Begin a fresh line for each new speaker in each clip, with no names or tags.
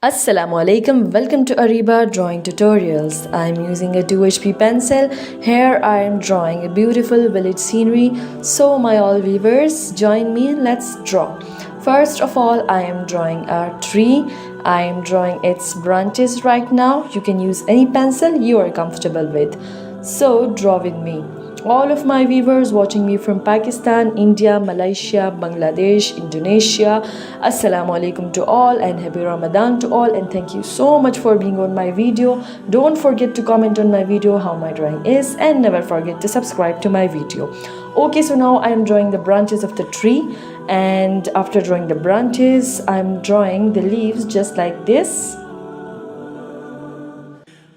Assalamu alaikum, welcome to Ariba Drawing Tutorials. I'm using a 2HP pencil. Here I am drawing a beautiful village scenery. So my all viewers, join me and let's draw. First of all, I am drawing a tree. I am drawing its branches right now. You can use any pencil you are comfortable with. So draw with me. All of my viewers watching me from Pakistan, India, Malaysia, Bangladesh, Indonesia, Assalamu alaikum to all and happy Ramadan to all, and thank you so much for being on my video. Don't forget to comment on my video how my drawing is, and never forget to subscribe to my video. Okay, so now I am drawing the branches of the tree, and after drawing the branches I'm drawing the leaves just like this.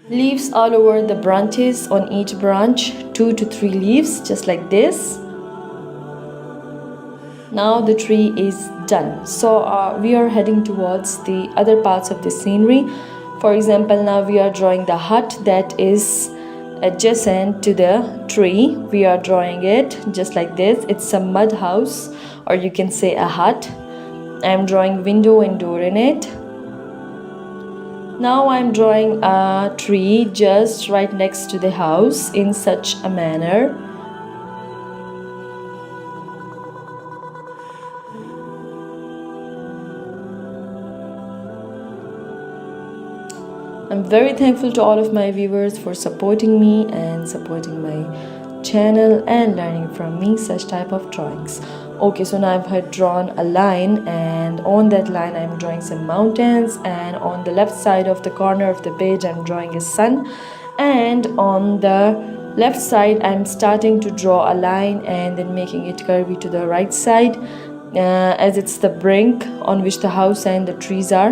Leaves all over the branches, on each branch 2 to 3 leaves just like this. Now the tree is done. So we are heading towards the other parts of the scenery. For example, now we are drawing the hut that is adjacent to the tree. We are drawing it just like this. It's a mud house, or you can say a hut. I'm drawing window and door in it. Now I'm drawing a tree just right next to the house in such a manner. I'm very thankful to all of my viewers for supporting me and supporting my channel and learning from me such type of drawings. Okay, so now I've drawn a line, and on that line I'm drawing some mountains, and on the left side of the corner of the page I'm drawing a sun, and on the left side I'm starting to draw a line and then making it curvy to the right side, as it's the brink on which the house and the trees are.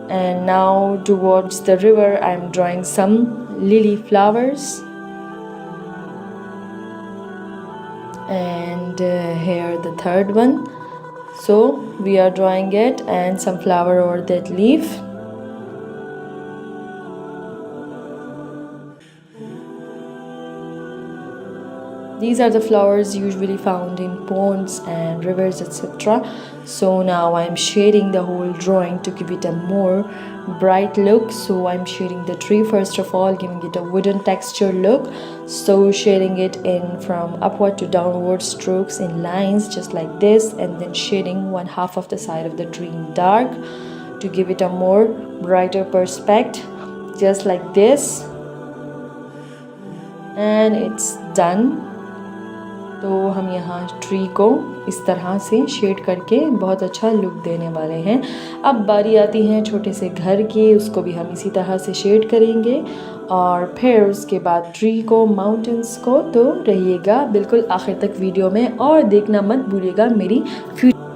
And now towards the river I'm drawing some lily flowers, and here the third one. So we are drawing it and some flower over that leaf. These are the flowers usually found in ponds and rivers, etc. So now I'm shading the whole drawing to give it a more bright look. So I'm shading the tree first of all, giving it a wooden texture look. So shading it in from upward to downward strokes in lines just like this, and then shading one half of the side of the tree in dark to give it a more brighter perspective just like this. And it's done. तो हम यहाँ tree को इस तरह से shade करके बहुत अच्छा लुक देने वाले हैं. अब बारी आती है छोटे से घर की, उसको भी हम इसी तरह से शेड करेंगे, और फिर उसके बाद ट्री को, माउंटेन्स को. तो रहिएगा बिल्कुल आखिर तक वीडियो में, और देखना मत भूलिएगा मेरी फ्यूचर